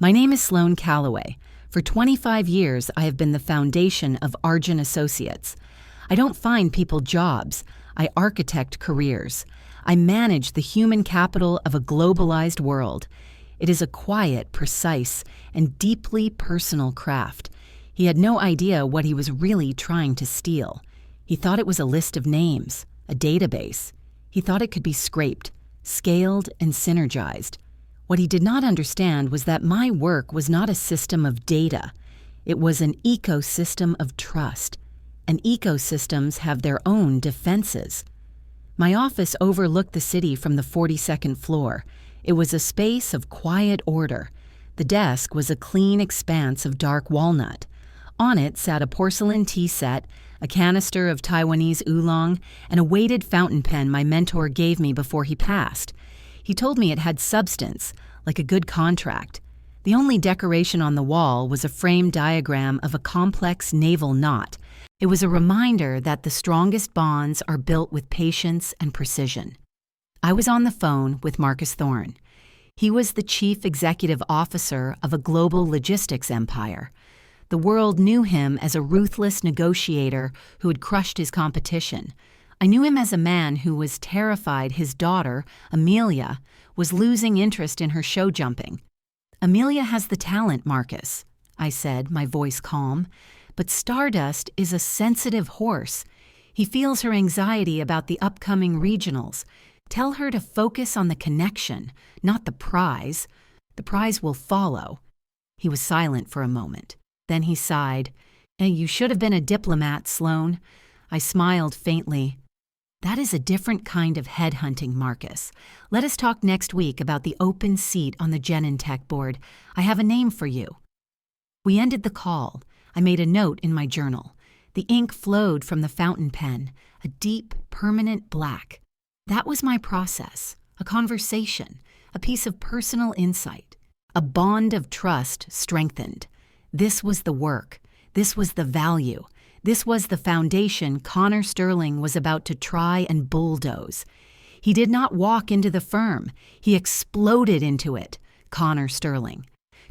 My name is Sloan Calloway. For 25 years, I have been the foundation of Arjun Associates. I don't find people jobs. I architect careers. I manage the human capital of a globalized world. It is a quiet, precise, and deeply personal craft. He had no idea what he was really trying to steal. He thought it was a list of names, a database. He thought it could be scraped, scaled, and synergized. What he did not understand was that my work was not a system of data. It was an ecosystem of trust. And ecosystems have their own defenses. My office overlooked the city from the 42nd floor. It was a space of quiet order. The desk was a clean expanse of dark walnut. On it sat a porcelain tea set, a canister of Taiwanese oolong, and a weighted fountain pen my mentor gave me before he passed. He told me it had substance, like a good contract. The only decoration on the wall was a framed diagram of a complex naval knot. It was a reminder that the strongest bonds are built with patience and precision. I was on the phone with Marcus Thorne. He was the chief executive officer of a global logistics empire. The world knew him as a ruthless negotiator who had crushed his competition. I knew him as a man who was terrified his daughter, Amelia, was losing interest in her show jumping. "Amelia has the talent, Marcus," I said, my voice calm. "But Stardust is a sensitive horse. He feels her anxiety about the upcoming regionals. Tell her to focus on the connection, not the prize. The prize will follow." He was silent for a moment. Then he sighed. "You should have been a diplomat, Sloan." I smiled faintly. "That is a different kind of headhunting, Marcus. Let us talk next week about the open seat on the Genentech board. I have a name for you." We ended the call. I made a note in my journal. The ink flowed from the fountain pen, a deep, permanent black. That was my process, a conversation, a piece of personal insight, a bond of trust strengthened. This was the work. This was the value. This was the foundation Connor Sterling was about to try and bulldoze. He did not walk into the firm. He exploded into it, Connor Sterling.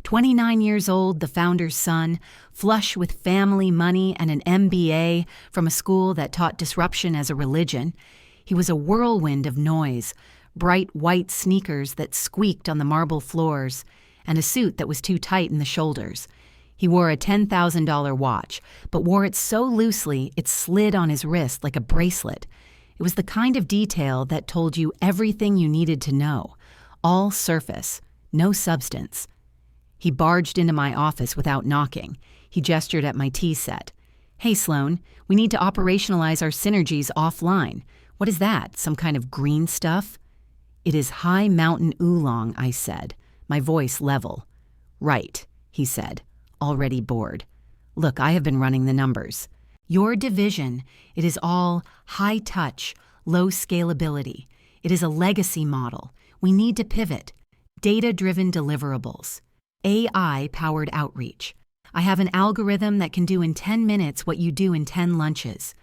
29 years old, the founder's son, flush with family money and an MBA from a school that taught disruption as a religion. He was a whirlwind of noise, bright white sneakers that squeaked on the marble floors, and a suit that was too tight in the shoulders. He wore a $10,000 watch, but wore it so loosely it slid on his wrist like a bracelet. It was the kind of detail that told you everything you needed to know. All surface, no substance. He barged into my office without knocking. He gestured at my tea set. "Hey, Sloan, we need to operationalize our synergies offline. What is that, some kind of green stuff?" "It is high mountain oolong," I said, my voice level. "Right," he said, already bored. "Look, I have been running the numbers. Your division, it is all high touch, low scalability. It is a legacy model. We need to pivot. Data-driven deliverables. AI-powered outreach. I have an algorithm that can do in 10 minutes what you do in 10 lunches."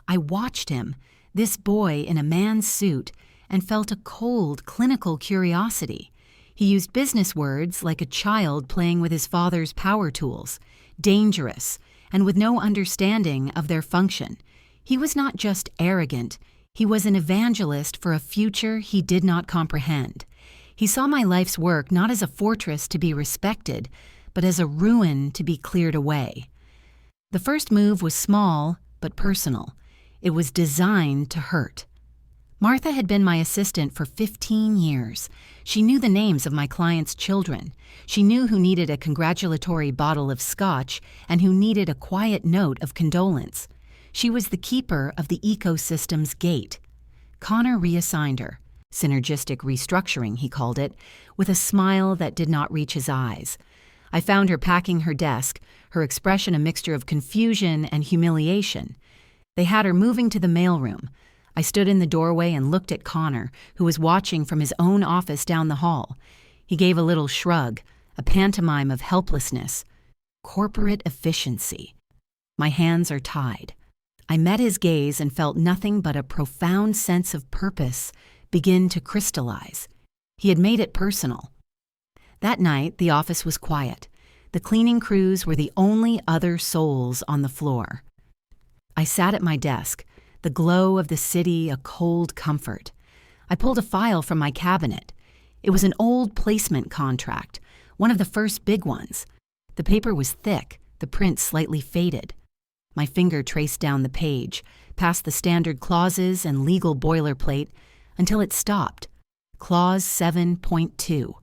I watched him, this boy in a man's suit, and felt a cold, clinical curiosity. He used business words like a child playing with his father's power tools, dangerous, and with no understanding of their function. He was not just arrogant, he was an evangelist for a future he did not comprehend. He saw my life's work not as a fortress to be respected, but as a ruin to be cleared away. The first move was small, but personal. It was designed to hurt. Martha had been my assistant for 15 years. She knew the names of my clients' children. She knew who needed a congratulatory bottle of scotch and who needed a quiet note of condolence. She was the keeper of the ecosystem's gate. Connor reassigned her, synergistic restructuring, he called it, with a smile that did not reach his eyes. I found her packing her desk, her expression a mixture of confusion and humiliation. They had her moving to the mailroom. I stood in the doorway and looked at Connor, who was watching from his own office down the hall. He gave a little shrug, a pantomime of helplessness. Corporate efficiency. My hands are tied. I met his gaze and felt nothing but a profound sense of purpose begin to crystallize. He had made it personal. That night, the office was quiet. The cleaning crews were the only other souls on the floor. I sat at my desk, the glow of the city a cold comfort. I pulled a file from my cabinet. It was an old placement contract, one of the first big ones. The paper was thick, the print slightly faded. My finger traced down the page, past the standard clauses and legal boilerplate, until it stopped. Clause 7.2,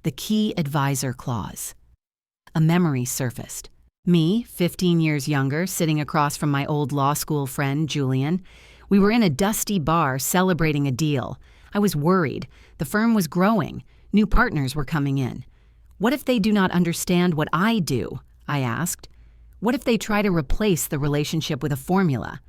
the Key Advisor Clause. A memory surfaced. Me, 15 years younger, sitting across from my old law school friend, Julian. We were in a dusty bar celebrating a deal. I was worried. The firm was growing. New partners were coming in. What if they do not understand what I do? I asked. What if they try to replace the relationship with a formula?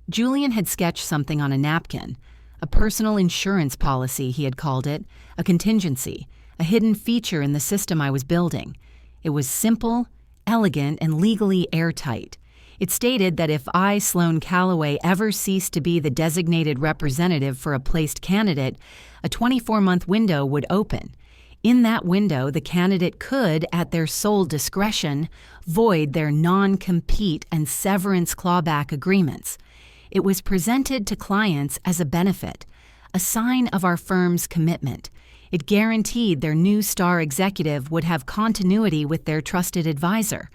Julian had sketched something on a napkin. A personal insurance policy, he had called it, a contingency, a hidden feature in the system I was building. It was simple, elegant, and legally airtight. It stated that if I, Sloan Calloway, ever ceased to be the designated representative for a placed candidate, a 24-month window would open. In that window, the candidate could, at their sole discretion, void their non-compete and severance clawback agreements. It was presented to clients as a benefit, a sign of our firm's commitment. It guaranteed their new star executive would have continuity with their trusted advisor.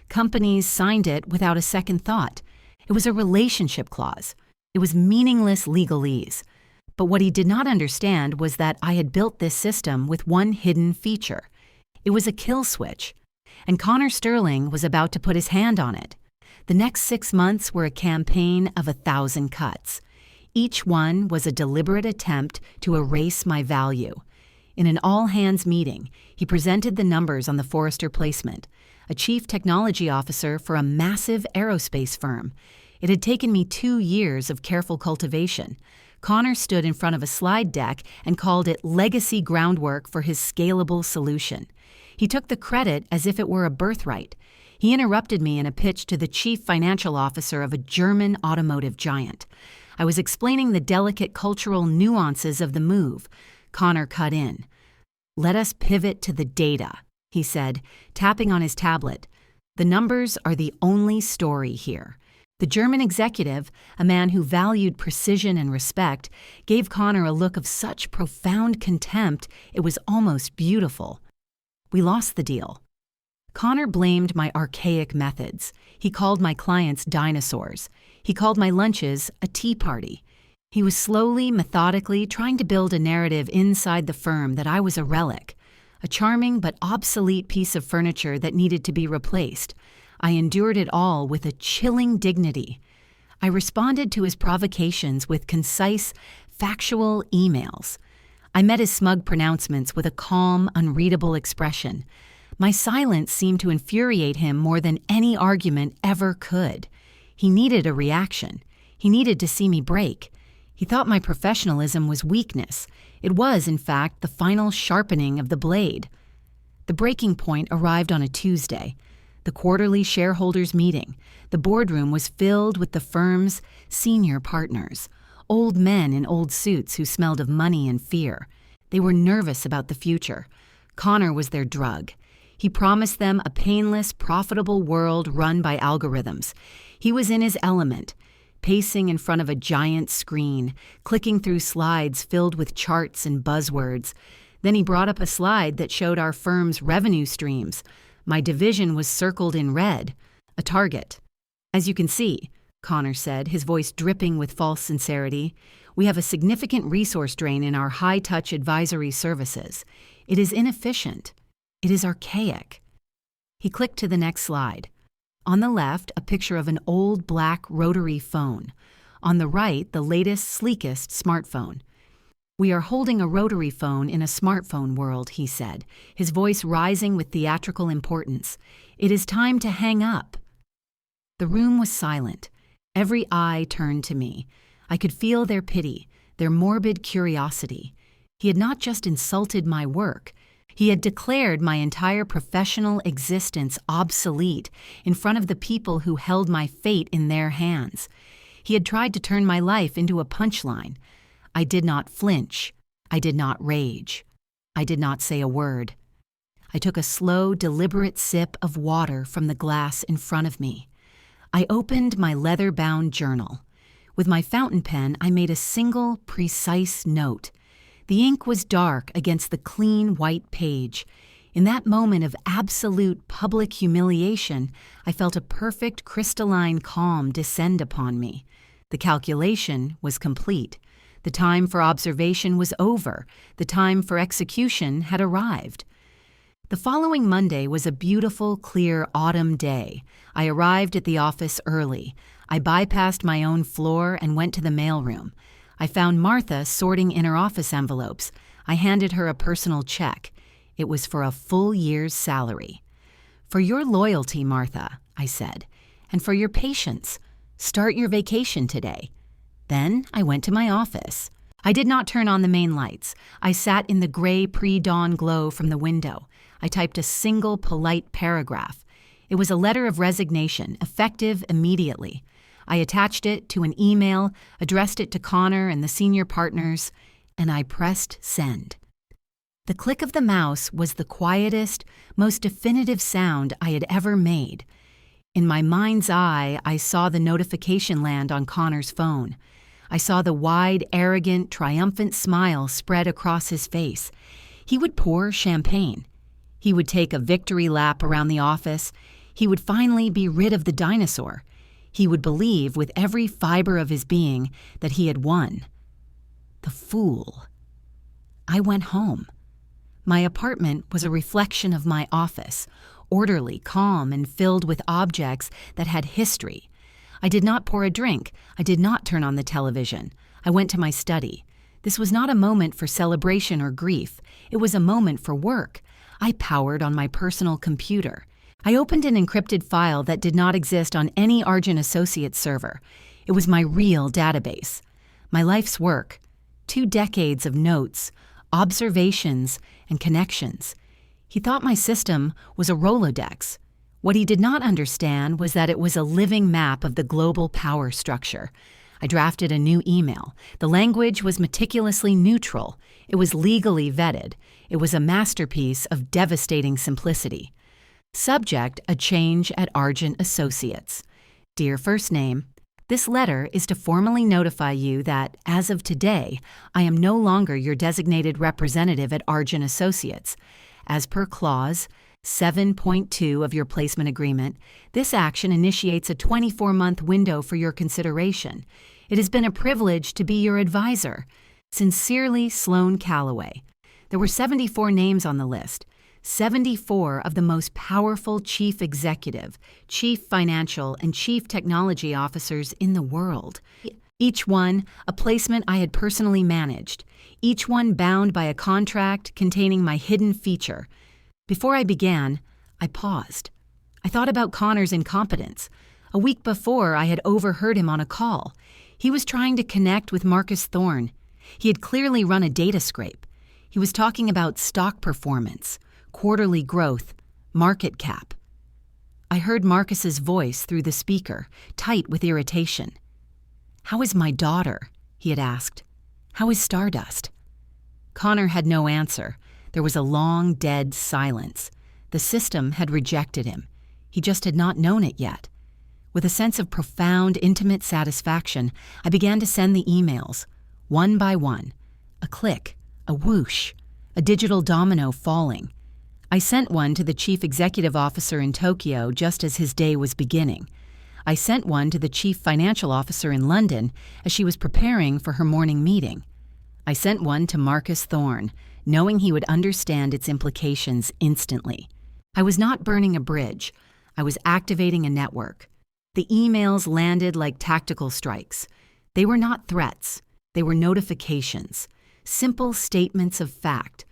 Companies signed it without a second thought. It was a relationship clause. It was meaningless legalese. But what he did not understand was that I had built this system with one hidden feature. It was a kill switch, and Connor Sterling was about to put his hand on it. The next 6 months were a campaign of 1,000 cuts. Each one was a deliberate attempt to erase my value. In an all-hands meeting, he presented the numbers on the Forrester placement, a chief technology officer for a massive aerospace firm. It had taken me 2 years of careful cultivation. Connor stood in front of a slide deck and called it legacy groundwork for his scalable solution. He took the credit as if it were a birthright. He interrupted me in a pitch to the chief financial officer of a German automotive giant. I was explaining the delicate cultural nuances of the move. Connor cut in. "Let us pivot to the data," he said, tapping on his tablet. "The numbers are the only story here." The German executive, a man who valued precision and respect, gave Connor a look of such profound contempt it was almost beautiful. We lost the deal. Connor blamed my archaic methods. He called my clients dinosaurs. He called my lunches a tea party. He was slowly, methodically trying to build a narrative inside the firm that I was a relic, a charming but obsolete piece of furniture that needed to be replaced. I endured it all with a chilling dignity. I responded to his provocations with concise, factual emails. I met his smug pronouncements with a calm, unreadable expression. My silence seemed to infuriate him more than any argument ever could. He needed a reaction. He needed to see me break. He thought my professionalism was weakness. It was, in fact, the final sharpening of the blade. The breaking point arrived on a Tuesday. The quarterly shareholders' meeting. The boardroom was filled with the firm's senior partners, old men in old suits who smelled of money and fear. They were nervous about the future. Connor was their drug. He promised them a painless, profitable world run by algorithms. He was in his element, pacing in front of a giant screen, clicking through slides filled with charts and buzzwords. Then he brought up a slide that showed our firm's revenue streams. My division was circled in red, a target. "As you can see," Connor said, his voice dripping with false sincerity, "we have a significant resource drain in our high-touch advisory services. It is inefficient. It is archaic." He clicked to the next slide. On the left, a picture of an old black rotary phone. On the right, the latest, sleekest smartphone. "We are holding a rotary phone in a smartphone world," he said, his voice rising with theatrical importance. "It is time to hang up." The room was silent. Every eye turned to me. I could feel their pity, their morbid curiosity. He had not just insulted my work. He had declared my entire professional existence obsolete in front of the people who held my fate in their hands. He had tried to turn my life into a punchline. I did not flinch. I did not rage. I did not say a word. I took a slow, deliberate sip of water from the glass in front of me. I opened my leather-bound journal. With my fountain pen, I made a single, precise note. The ink was dark against the clean, white page. In that moment of absolute public humiliation, I felt a perfect crystalline calm descend upon me. The calculation was complete. The time for observation was over. The time for execution had arrived. The following Monday was a beautiful, clear autumn day. I arrived at the office early. I bypassed my own floor and went to the mailroom. I found Martha sorting inner office envelopes. I handed her a personal check. It was for a full year's salary. "For your loyalty, Martha," I said, "and for your patience. Start your vacation today." Then I went to my office. I did not turn on the main lights. I sat in the gray pre-dawn glow from the window. I typed a single polite paragraph. It was a letter of resignation, effective immediately. I attached it to an email, addressed it to Connor and the senior partners, and I pressed send. The click of the mouse was the quietest, most definitive sound I had ever made. In my mind's eye, I saw the notification land on Connor's phone. I saw the wide, arrogant, triumphant smile spread across his face. He would pour champagne. He would take a victory lap around the office. He would finally be rid of the dinosaur. He would believe with every fiber of his being that he had won. The fool. I went home. My apartment was a reflection of my office, orderly, calm, and filled with objects that had history. I did not pour a drink. I did not turn on the television. I went to my study. This was not a moment for celebration or grief. It was a moment for work. I powered on my personal computer. I opened an encrypted file that did not exist on any Argent Associates server. It was my real database. My life's work. 2 decades of notes, observations, and connections. He thought my system was a Rolodex. What he did not understand was that it was a living map of the global power structure. I drafted a new email. The language was meticulously neutral. It was legally vetted. It was a masterpiece of devastating simplicity. Subject: a change at Argent Associates. Dear First Name, this letter is to formally notify you that, as of today, I am no longer your designated representative at Argent Associates. As per Clause 7.2 of your placement agreement, this action initiates a 24-month window for your consideration. It has been a privilege to be your advisor. Sincerely, Sloan Calloway. There were 74 names on the list. 74 of the most powerful chief executive, chief financial, and chief technology officers in the world. Each one a placement I had personally managed. Each one bound by a contract containing my hidden feature. Before I began, I paused. I thought about Connor's incompetence. A week before, I had overheard him on a call. He was trying to connect with Marcus Thorne. He had clearly run a data scrape. He was talking about stock performance, quarterly growth, market cap. I heard Marcus's voice through the speaker, tight with irritation. "How is my daughter?" he had asked. "How is Stardust?" Connor had no answer. There was a long, dead silence. The system had rejected him. He just had not known it yet. With a sense of profound, intimate satisfaction, I began to send the emails, one by one. A click, a whoosh, a digital domino falling. I sent one to the chief executive officer in Tokyo just as his day was beginning. I sent one to the chief financial officer in London as she was preparing for her morning meeting. I sent one to Marcus Thorne, knowing he would understand its implications instantly. I was not burning a bridge. I was activating a network. The emails landed like tactical strikes. They were not threats. They were notifications, simple statements of fact.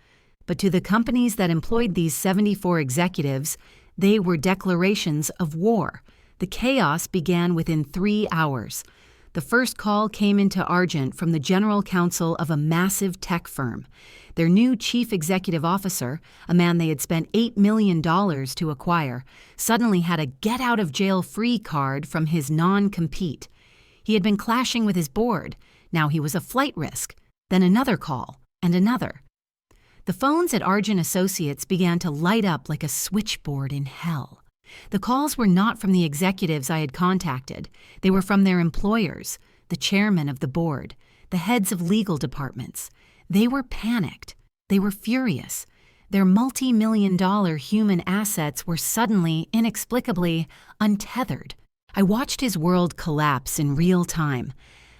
But to the companies that employed these 74 executives, they were declarations of war. The chaos began within 3 hours. The first call came into Argent from the general counsel of a massive tech firm. Their new chief executive officer, a man they had spent $8 million to acquire, suddenly had a get-out-of-jail-free card from his non-compete. He had been clashing with his board. Now he was a flight risk. Then another call, and another. The phones at Argent Associates began to light up like a switchboard in hell. The calls were not from the executives I had contacted. They were from their employers, the chairman of the board, the heads of legal departments. They were panicked. They were furious. Their multi-million-dollar human assets were suddenly, inexplicably, untethered. I watched his world collapse in real time.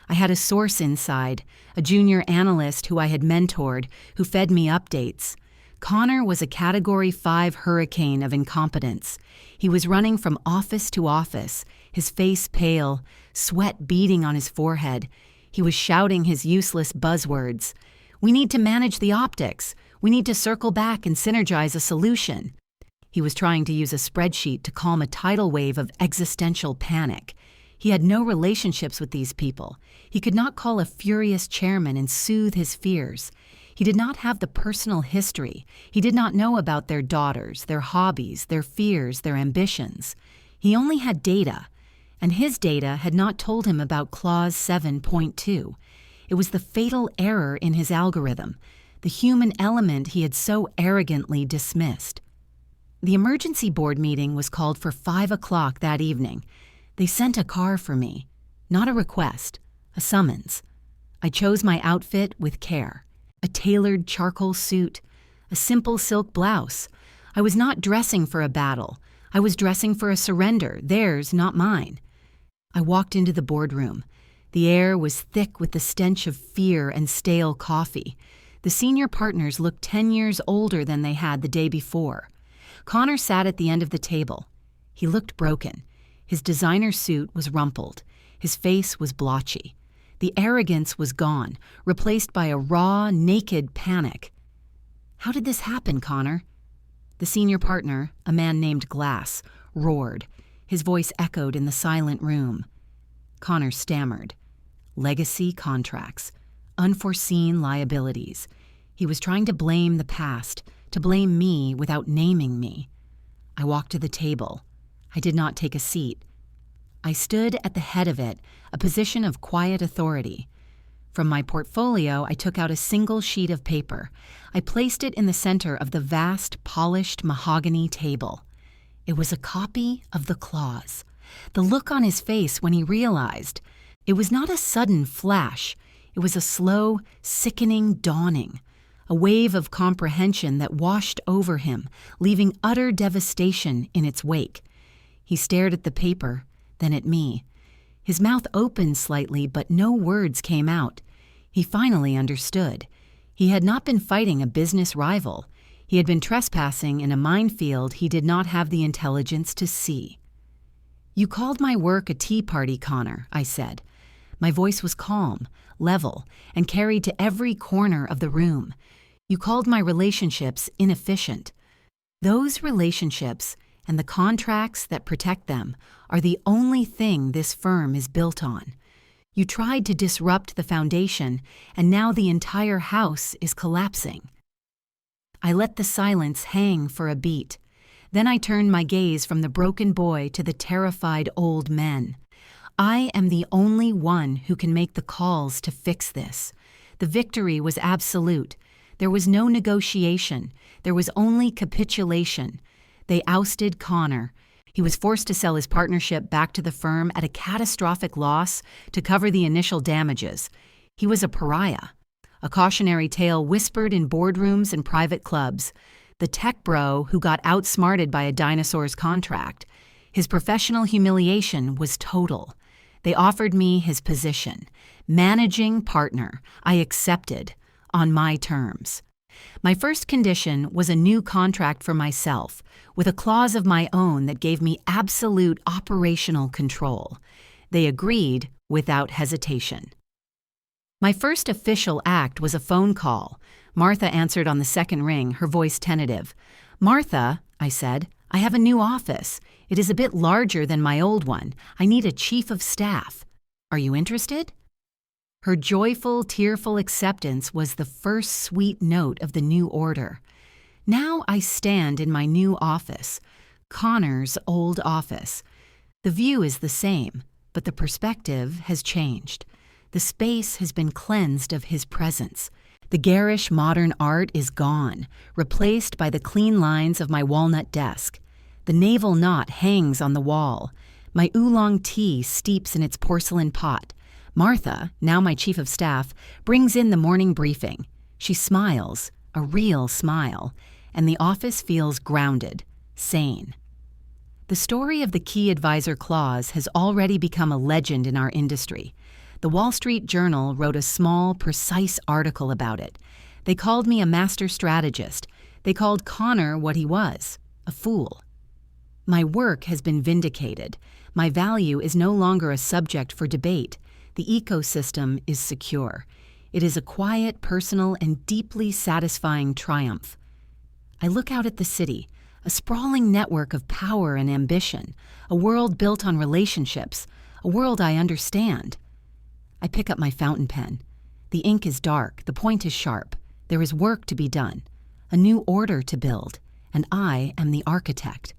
I had a source inside, a junior analyst who I had mentored, who fed me updates. Connor was a Category 5 hurricane of incompetence. He was running from office to office, his face pale, sweat beading on his forehead. He was shouting his useless buzzwords. "We need to manage the optics. We need to circle back and synergize a solution." He was trying to use a spreadsheet to calm a tidal wave of existential panic. He had no relationships with these people. He could not call a furious chairman and soothe his fears. He did not have the personal history. He did not know about their daughters, their hobbies, their fears, their ambitions. He only had data, and his data had not told him about Clause 7.2. It was the fatal error in his algorithm, the human element he had so arrogantly dismissed. The emergency board meeting was called for 5 o'clock that evening. They sent a car for me, not a request, a summons. I chose my outfit with care. A tailored charcoal suit, a simple silk blouse. I was not dressing for a battle. I was dressing for a surrender, theirs, not mine. I walked into the boardroom. The air was thick with the stench of fear and stale coffee. The senior partners looked 10 years older than they had the day before. Connor sat at the end of the table. He looked broken. His designer suit was rumpled. His face was blotchy. The arrogance was gone, replaced by a raw, naked panic. "How did this happen, Connor?" The senior partner, a man named Glass, roared. His voice echoed in the silent room. Connor stammered. Legacy contracts. Unforeseen liabilities. He was trying to blame the past, to blame me without naming me. I walked to the table. I did not take a seat. I stood at the head of it, a position of quiet authority. From my portfolio, I took out a single sheet of paper. I placed it in the center of the vast, polished mahogany table. It was a copy of the clause. The look on his face when he realized. It was not a sudden flash. It was a slow, sickening dawning, a wave of comprehension that washed over him, leaving utter devastation in its wake. He stared at the paper, then at me. His mouth opened slightly, but no words came out. He finally understood. He had not been fighting a business rival. He had been trespassing in a minefield he did not have the intelligence to see. "You called my work a tea party, Connor," I said. My voice was calm, level, and carried to every corner of the room. "You called my relationships inefficient. Those relationships and the contracts that protect them are the only thing this firm is built on. You tried to disrupt the foundation, and now the entire house is collapsing." I let the silence hang for a beat. Then I turned my gaze from the broken boy to the terrified old men. I am the only one who can make the calls to fix this. The victory was absolute. There was no negotiation. There was only capitulation. They ousted Connor. He was forced to sell his partnership back to the firm at a catastrophic loss to cover the initial damages. He was a pariah. A cautionary tale whispered in boardrooms and private clubs. The tech bro who got outsmarted by a Dinosaur's contract. His professional humiliation was total. They offered me his position. Managing partner. I accepted. On my terms. My first condition was a new contract for myself, with a clause of my own that gave me absolute operational control. They agreed without hesitation. My first official act was a phone call. Martha answered on the second ring, her voice tentative. "Martha," I said, "I have a new office. It is a bit larger than my old one. I need a chief of staff. Are you interested?" Her joyful, tearful acceptance was the first sweet note of the new order. Now I stand in my new office, Connor's old office. The view is the same, but the perspective has changed. The space has been cleansed of his presence. The garish modern art is gone, replaced by the clean lines of my walnut desk. The navel knot hangs on the wall. My oolong tea steeps in its porcelain pot. Martha, now my chief of staff, brings in the morning briefing. She smiles, a real smile, and the office feels grounded, sane. The story of the key advisor clause has already become a legend in our industry. The Wall Street Journal wrote a small, precise article about it. They called me a master strategist. They called Connor what he was, a fool. My work has been vindicated. My value is no longer a subject for debate. The ecosystem is secure. It is a quiet, personal, and deeply satisfying triumph. I look out at the city, a sprawling network of power and ambition, a world built on relationships, a world I understand. I pick up my fountain pen. The ink is dark, the point is sharp. There is work to be done, a new order to build, and I am the architect.